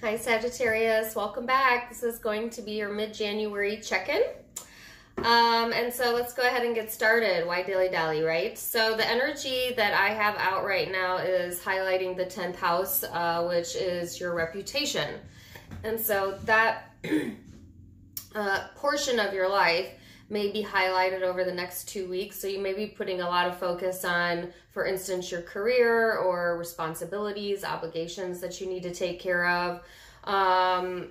Hi Sagittarius, welcome back. This is going to be your mid-January check-in. And so let's go ahead and get started. Why dilly-dally, right? So the energy that I have out right now is highlighting the 10th house, which is your reputation. And so that portion of your life may be highlighted over the next 2 weeks. So you may be putting a lot of focus on, for instance, your career or responsibilities, obligations that you need to take care of.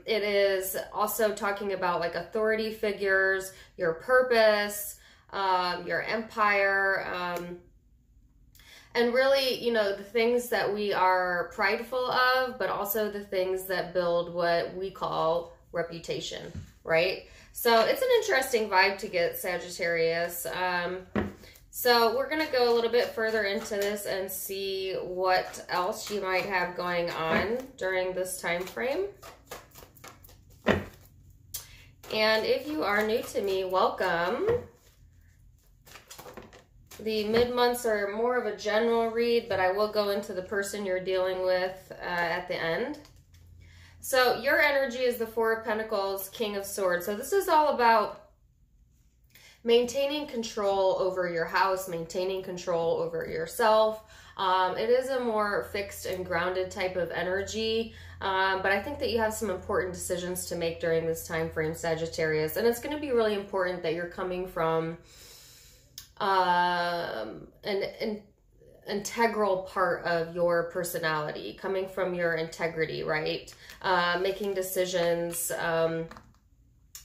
It is also talking about like authority figures, your purpose, your empire, and really, you know, the things that we are prideful of, but also the things that build what we call reputation, right? So it's an interesting vibe to get, Sagittarius. So we're going to go a little bit further into this and see what else you might have going on during this time frame. And if you are new to me, welcome. The mid-months are more of a general read, but I will go into the person you're dealing with at the end. So your energy is the Four of Pentacles, King of Swords. So this is all about maintaining control over your house, maintaining control over yourself. It is a more fixed and grounded type of energy, but I think that you have some important decisions to make during this time frame, Sagittarius. And it's going to be really important that you're coming from an integral part of your personality, coming from your integrity, right? Making decisions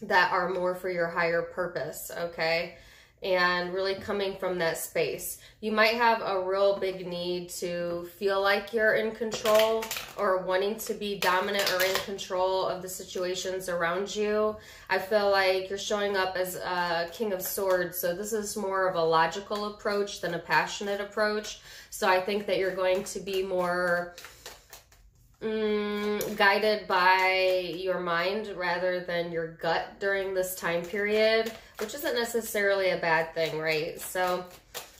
that are more for your higher purpose, okay? And really coming from that space. You might have a real big need to feel like you're in control or wanting to be dominant or in control of the situations around you. I feel like you're showing up as a King of Swords, so this is more of a logical approach than a passionate approach. So I think that you're going to be more guided by your mind rather than your gut during this time period, which isn't necessarily a bad thing, right? So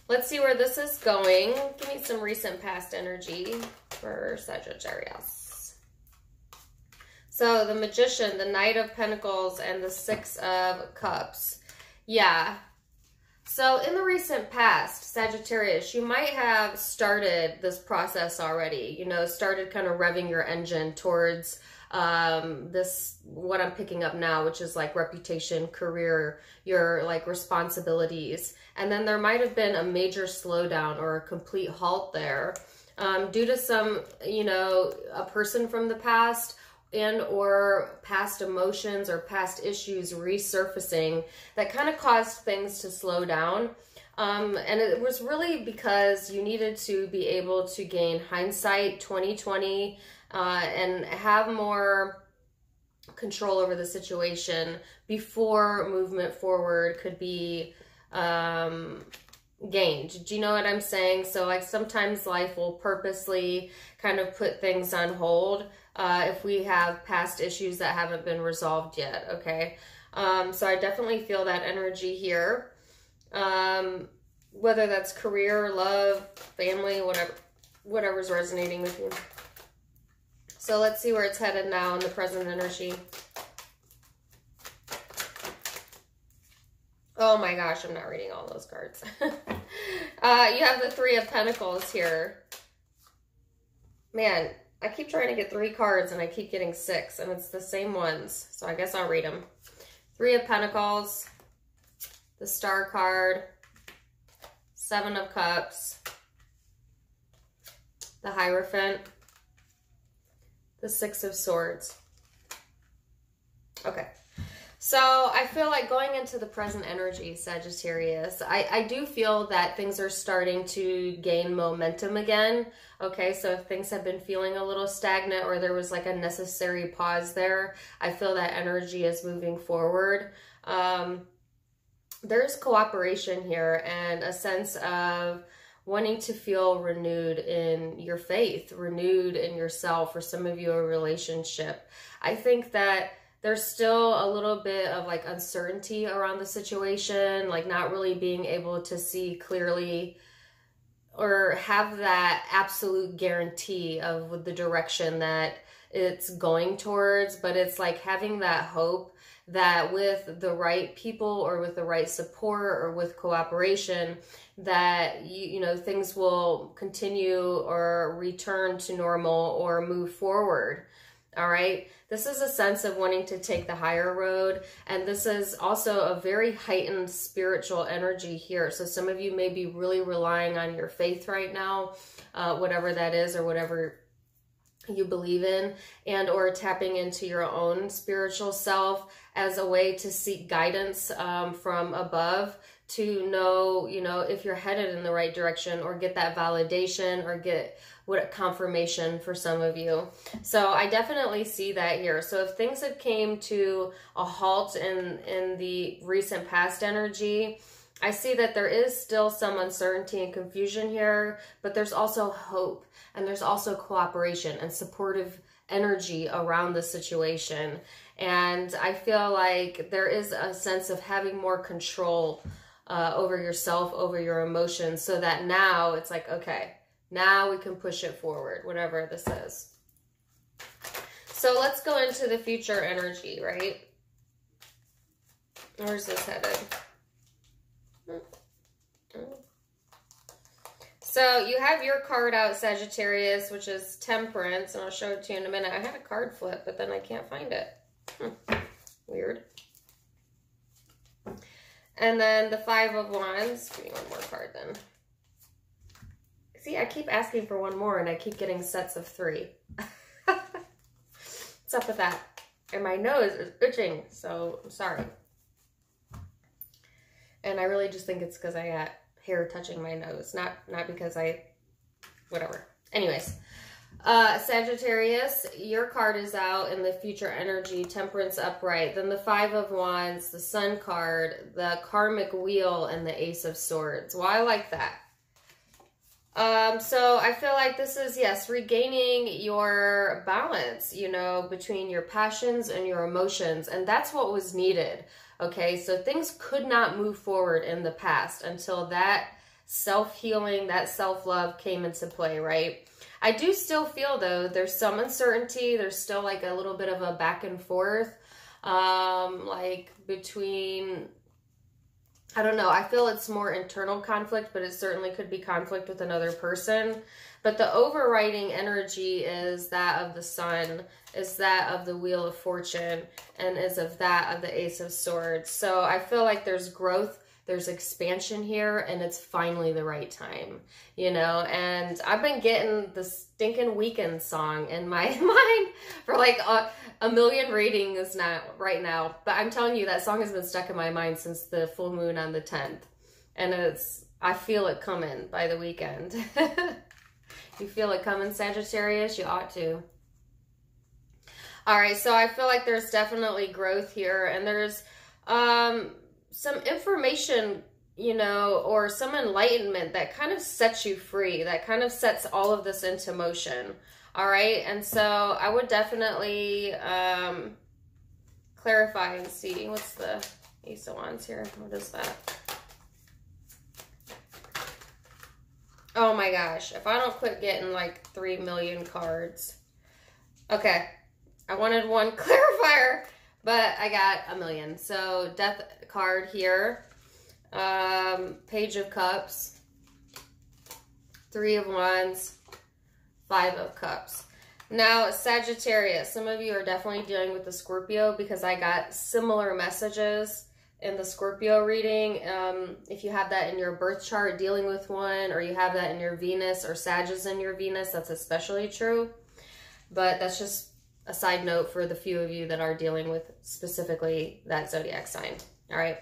let's see where this is going. Give me some recent past energy for Sagittarius. So the Magician, the Knight of Pentacles, and the Six of Cups. Yeah. So in the recent past, Sagittarius, you might have started this process already, you know, started kind of revving your engine towards this, what I'm picking up now, which is like reputation, career, your like responsibilities. And then there might have been a major slowdown or a complete halt there due to some, you know, a person from the past and or past emotions or past issues resurfacing that kind of caused things to slow down. And it was really because you needed to be able to gain hindsight 2020 and have more control over the situation before movement forward could be gained. Do you know what I'm saying? So like sometimes life will purposely kind of put things on hold if we have past issues that haven't been resolved yet, okay? So I definitely feel that energy here. Whether that's career, love, family, whatever's resonating with you. So let's see where it's headed now in the present energy. Oh my gosh, I'm not reading all those cards. You have the Three of Pentacles here. Man, I keep trying to get 3 cards and I keep getting 6 and it's the same ones. So I guess I'll read them. Three of Pentacles, the Star card, Seven of Cups, the Hierophant, the Six of Swords. Okay. So I feel like going into the present energy, Sagittarius, I do feel that things are starting to gain momentum again. Okay, so if things have been feeling a little stagnant or there was like a necessary pause there, I feel that energy is moving forward. There's cooperation here and a sense of wanting to feel renewed in your faith, renewed in yourself, for some of you a relationship. I think that there's still a little bit of like uncertainty around the situation, like not really being able to see clearly or have that absolute guarantee of the direction that it's going towards, but it's like having that hope that with the right people or with the right support or with cooperation, that you know, things will continue or return to normal or move forward. All right. This is a sense of wanting to take the higher road. And this is also a very heightened spiritual energy here. So some of you may be really relying on your faith right now, whatever that is or whatever you believe in, and or tapping into your own spiritual self as a way to seek guidance from above, to know, you know, if you're headed in the right direction, or get that validation, or get what confirmation for some of you. So I definitely see that here. So if things have came to a halt in the recent past energy, I see that there is still some uncertainty and confusion here, but there's also hope, and there's also cooperation and supportive energy around the situation. And I feel like there is a sense of having more control over yourself, over your emotions, so that now it's like, okay, now we can push it forward, whatever this is. So let's go into the future energy, right? Where's this headed? So you have your card out, Sagittarius, which is Temperance, and I'll show it to you in a minute. I had a card flip, but then I can't find it. Weird. And then the Five of Wands. Give me one more card then. See, I keep asking for one more, and I keep getting sets of 3. What's up with that? And my nose is itching, so I'm sorry. And I really just think it's because I got hair touching my nose, not because whatever. Anyways, Sagittarius, your card is out in the future energy, Temperance upright. Then the Five of Wands, the Sun card, the Karmic Wheel, and the Ace of Swords. Well, I like that. So I feel like this is, yes, regaining your balance, you know, between your passions and your emotions. And that's what was needed. Okay, so things could not move forward in the past until that self-healing, that self-love came into play, right? I do still feel, though, there's some uncertainty. There's still like a little bit of a back and forth, like between, I don't know, I feel it's more internal conflict, but it certainly could be conflict with another person. But the overriding energy is that of the Sun, is that of the Wheel of Fortune, and is of that of the Ace of Swords. So I feel like there's growth, there's expansion here, and it's finally the right time, you know? And I've been getting the Stinkin' Weekend song in my mind for like a million ratings now, right now. But I'm telling you, that song has been stuck in my mind since the full moon on the 10th. And I feel it coming by the weekend. You feel it coming, Sagittarius? You ought to. All right, so I feel like there's definitely growth here, and there's some information, you know, or some enlightenment that kind of sets you free, that kind of sets all of this into motion. All right, and so I would definitely clarify and see. What's the Ace of Wands here? What is that? Oh my gosh, if I don't quit getting like 3 million cards. Okay, I wanted one clarifier, but I got a million. So Death card here, Page of Cups, 3 of Wands, 5 of Cups. Now, Sagittarius, some of you are definitely dealing with the Scorpio, because I got similar messages in the Scorpio reading. If you have that in your birth chart, dealing with one, or you have that in your Venus, or Sag is in your Venus, that's especially true. But that's just a side note for the few of you that are dealing with specifically that zodiac sign. All right.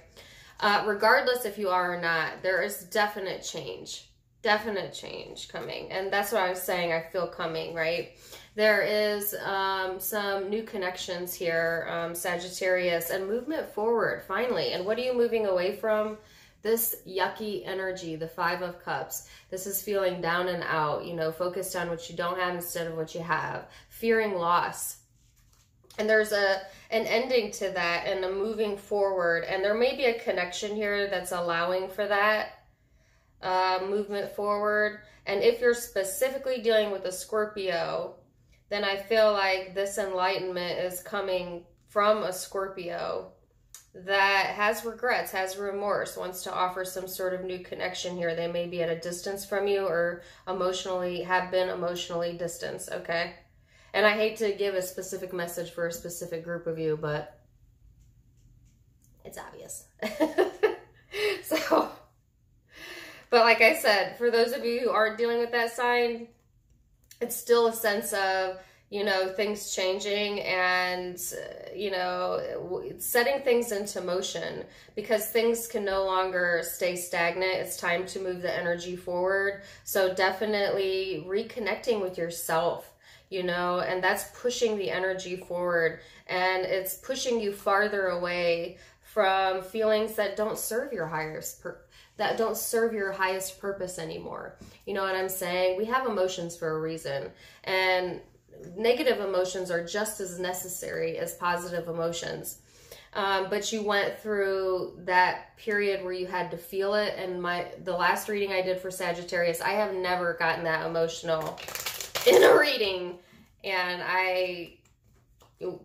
Regardless if you are or not, there is definite change coming. And that's what I was saying, I feel coming, right? There is some new connections here, Sagittarius, and movement forward, finally. And what are you moving away from? This yucky energy, the 5 of Cups. This is feeling down and out, you know, focused on what you don't have instead of what you have, fearing loss. And there's an ending to that and a moving forward. And there may be a connection here that's allowing for that movement forward. And if you're specifically dealing with a Scorpio, then I feel like this enlightenment is coming from a Scorpio that has regrets, has remorse, wants to offer some sort of new connection here. They may be at a distance from you or have been emotionally distanced, okay? And I hate to give a specific message for a specific group of you, but it's obvious. But like I said, for those of you who aren't dealing with that sign, it's still a sense of, you know, things changing and, you know, setting things into motion, because things can no longer stay stagnant. It's time to move the energy forward. So definitely reconnecting with yourself, you know, and that's pushing the energy forward, and it's pushing you farther away from feelings that don't serve your highest purpose anymore. You know what I'm saying? We have emotions for a reason, and negative emotions are just as necessary as positive emotions. But you went through that period where you had to feel it. And the last reading I did for Sagittarius, I have never gotten that emotional in a reading. And I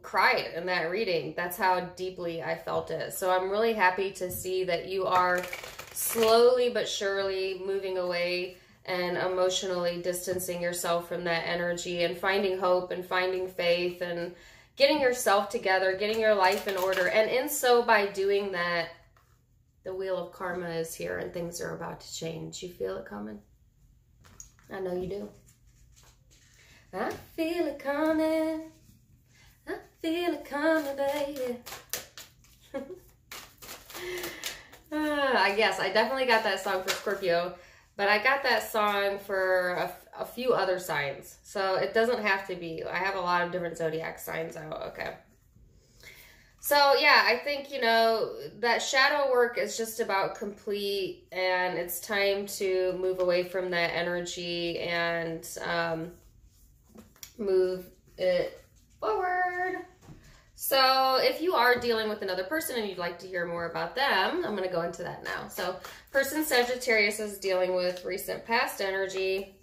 cried in that reading. That's how deeply I felt it. So I'm really happy to see that you are slowly but surely moving away and emotionally distancing yourself from that energy and finding hope and finding faith and getting yourself together, getting your life in order. And by doing that, the wheel of karma is here and things are about to change. You feel it coming? I know you do. I feel it coming. I feel it coming, baby. Yes, I definitely got that song for Scorpio. But I got that song for a few other signs. So it doesn't have to be. I have a lot of different zodiac signs out. Okay. So yeah, I think, you know, that shadow work is just about complete, and it's time to move away from that energy and move it forward. So if you are dealing with another person and you'd like to hear more about them, I'm going to go into that now. So person Sagittarius is dealing with recent past energy.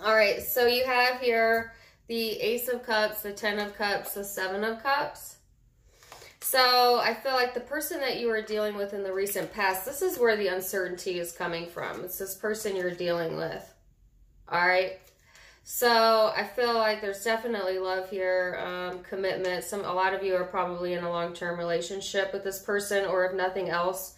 All right, so you have here the Ace of Cups, the 10 of Cups, the 7 of Cups. So I feel like the person that you are dealing with in the recent past, this is where the uncertainty is coming from. It's this person you're dealing with. All right. So I feel like there's definitely love here, commitment. A lot of you are probably in a long-term relationship with this person, or if nothing else,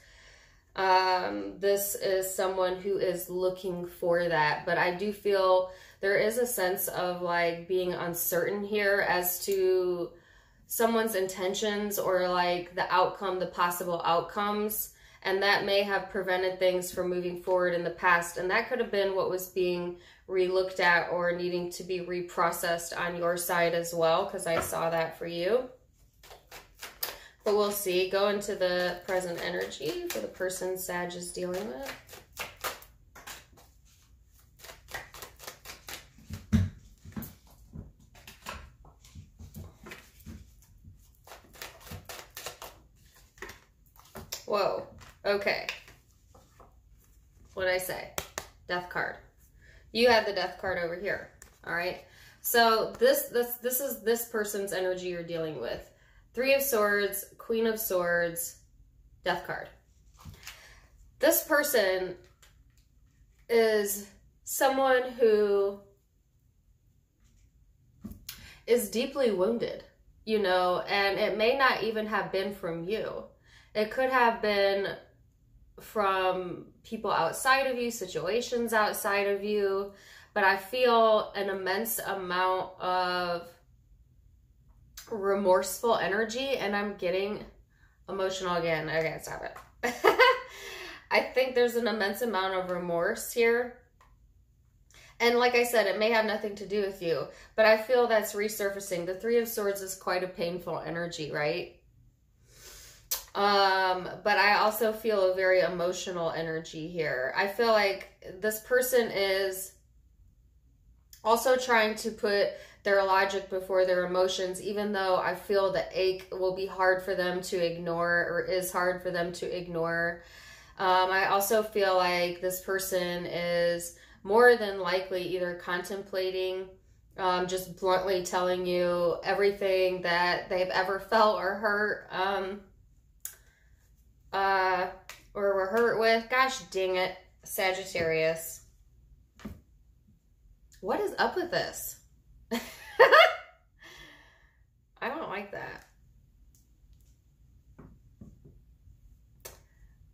this is someone who is looking for that. But I do feel there is a sense of like being uncertain here as to someone's intentions or like the outcome, the possible outcomes. And that may have prevented things from moving forward in the past. And that could have been what was being re-looked at or needing to be reprocessed on your side as well, because I saw that for you. But we'll see. Go into the present energy for the person Sag is dealing with. Whoa. Okay. What'd I say? Death card. You have the Death card over here. All right. So this is this person's energy you're dealing with. 3 of Swords, Queen of Swords, Death card. This person is someone who is deeply wounded, you know, and it may not even have been from you. It could have been from people outside of you, situations outside of you, but I feel an immense amount of remorseful energy, and I'm getting emotional again. Okay, stop it. I think there's an immense amount of remorse here. And like I said, it may have nothing to do with you, but I feel that's resurfacing. The 3 of Swords is quite a painful energy, right? But I also feel a very emotional energy here. I feel like this person is also trying to put their logic before their emotions, even though I feel the ache will be hard for them to ignore, or is hard for them to ignore. I also feel like this person is more than likely either contemplating, just bluntly telling you everything that they've ever felt or hurt, or were hurt with. Gosh dang it, Sagittarius. What is up with this? I don't like that.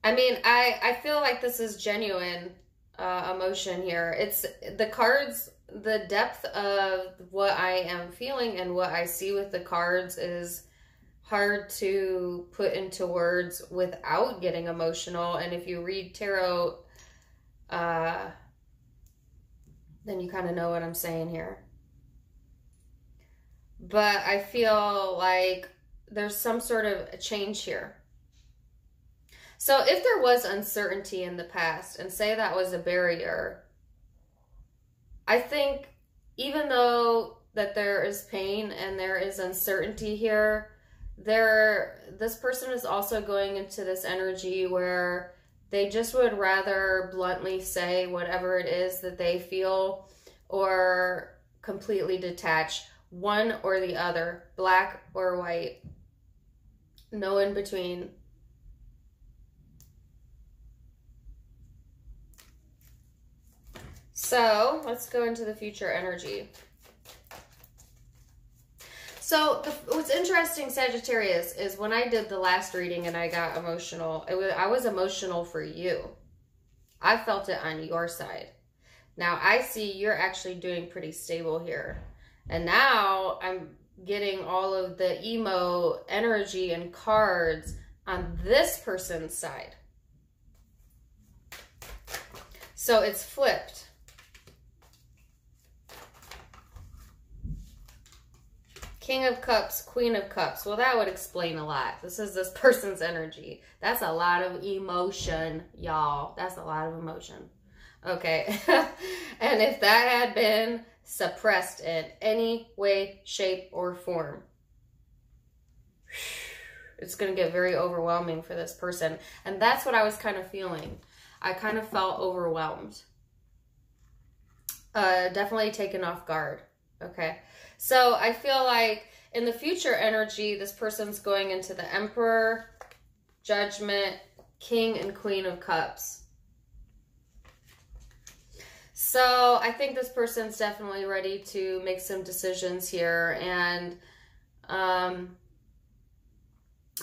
I mean, I feel like this is genuine emotion here. It's the cards, the depth of what I am feeling and what I see with the cards is hard to put into words without getting emotional. And if you read tarot, then you kind of know what I'm saying here. But I feel like there's some sort of a change here. So if there was uncertainty in the past, and say that was a barrier, I think even though that there is pain and there is uncertainty here, this person is also going into this energy where they just would rather bluntly say whatever it is that they feel or completely detach, one or the other, black or white, no in between. So let's go into the future energy. So what's interesting, Sagittarius, is when I did the last reading and I got emotional, I was emotional for you. I felt it on your side. Now I see you're actually doing pretty stable here. And now I'm getting all of the emo energy and cards on this person's side. So it's flipped. King of Cups, Queen of Cups. Well, that would explain a lot. This is this person's energy. That's a lot of emotion, y'all. That's a lot of emotion. Okay. And if that had been suppressed in any way, shape, or form, it's going to get very overwhelming for this person. And that's what I was kind of feeling. I kind of felt overwhelmed. Definitely taken off guard. Okay. So I feel like in the future energy, this person's going into the Emperor, Judgment, King, and Queen of Cups. So I think this person's definitely ready to make some decisions here. And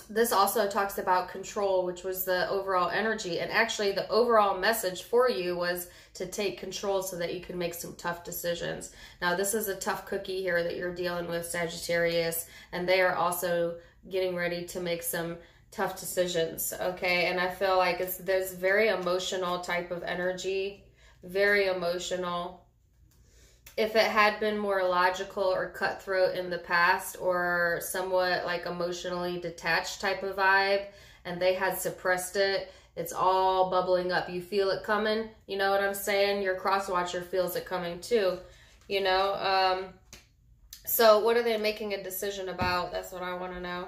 this also talks about control, which was the overall energy. And actually the overall message for you was to take control so that you can make some tough decisions. Now this is a tough cookie here that you're dealing with, Sagittarius, and they are also getting ready to make some tough decisions, okay? And I feel like it's this very emotional type of energy, very emotional. If it had been more logical or cutthroat in the past, or somewhat like emotionally detached type of vibe, and they had suppressed it, it's all bubbling up. You feel it coming. You know what I'm saying? Your cross watcher feels it coming too, you know? So what are they making a decision about? That's what I want to know.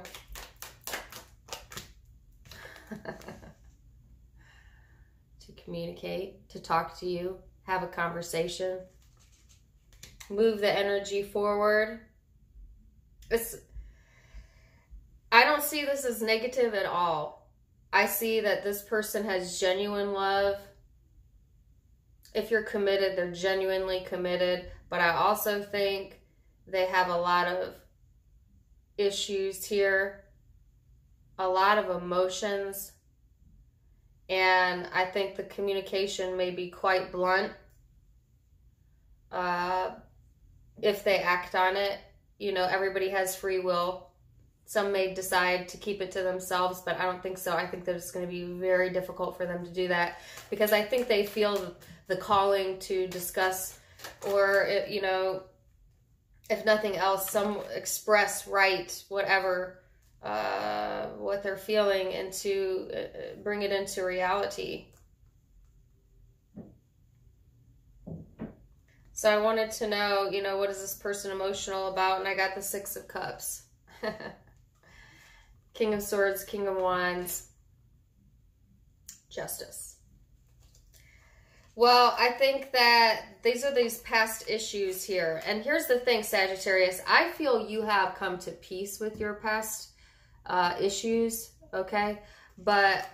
To communicate, to talk to you, have a conversation. Move the energy forward. I don't see this as negative at all. I see that this person has genuine love. If you're committed, they're genuinely committed. But I also think they have a lot of issues here, a lot of emotions. And I think the communication may be quite blunt. If they act on it, you know, everybody has free will. Some may decide to keep it to themselves, but I don't think so. I think that it's going to be very difficult for them to do that, because I think they feel the calling to discuss, or, you know, if nothing else, some express, write, whatever, what they're feeling, and to bring it into reality. So I wanted to know, you know, what is this person emotional about? And I got the Six of Cups. King of Swords, King of Wands. Justice. Well, I think that these are these past issues here. And here's the thing, Sagittarius. I feel you have come to peace with your past issues, okay? But,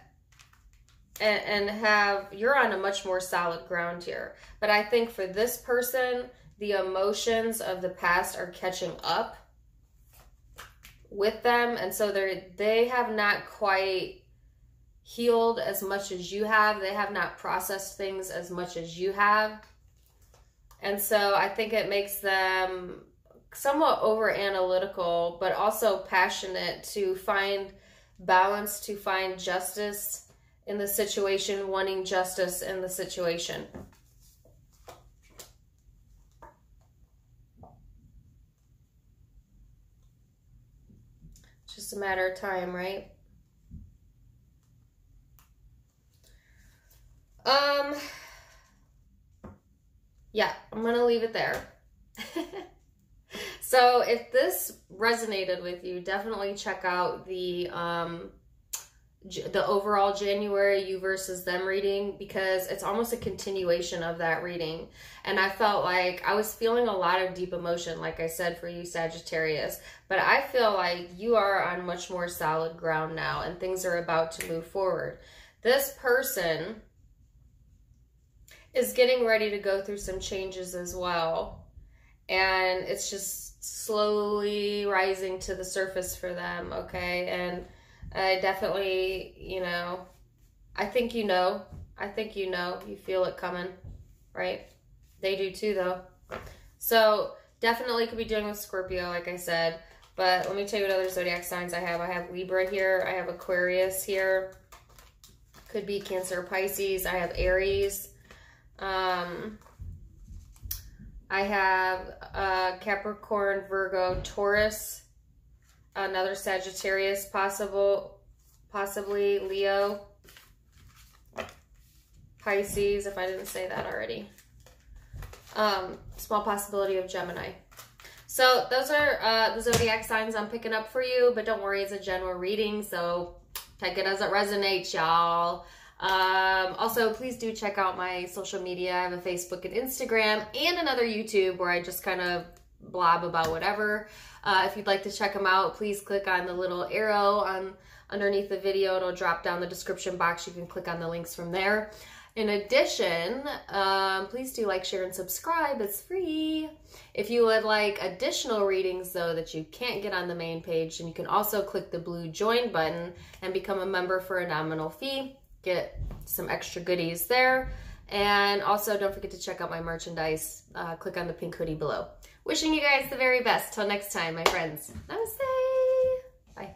you're on a much more solid ground here. But I think for this person, the emotions of the past are catching up with them. And so they have not quite healed as much as you have. They have not processed things as much as you have. And so I think it makes them somewhat over analytical, but also passionate to find balance, to find justice in the situation, wanting justice in the situation. It's just a matter of time, right? Yeah, I'm going to leave it there. So if this resonated with you, definitely check out the overall January you versus them reading, because it's almost a continuation of that reading. And I felt like I was feeling a lot of deep emotion, like I said, for you, Sagittarius. But I feel like you are on much more solid ground now, and things are about to move forward. This person is getting ready to go through some changes as well. And it's just slowly rising to the surface for them, okay? And I definitely, I think you feel it coming, right? They do too, though. So definitely could be dealing with Scorpio, like I said. But let me tell you what other zodiac signs I have. I have Libra here. I have Aquarius here. Could be Cancer, Pisces. I have Aries. I have Capricorn, Virgo, Taurus, another Sagittarius, possibly Leo, Pisces, if I didn't say that already. Small possibility of Gemini. So those are the zodiac signs I'm picking up for you, but don't worry, it's a general reading, so take it as it resonates, y'all. Also, please do check out my social media. I have a Facebook and Instagram and another YouTube where I just kind of blob about whatever. If you'd like to check them out, please click on the little arrow underneath the video. It'll drop down the description box. You can click on the links from there. In addition, please do like, share, and subscribe. It's free. If you would like additional readings, though, that you can't get on the main page, then you can also click the blue join button and become a member for a nominal fee. Get some extra goodies there. And also, don't forget to check out my merchandise. Click on the pink hoodie below. Wishing you guys the very best. Till next time, my friends. Namaste. Bye.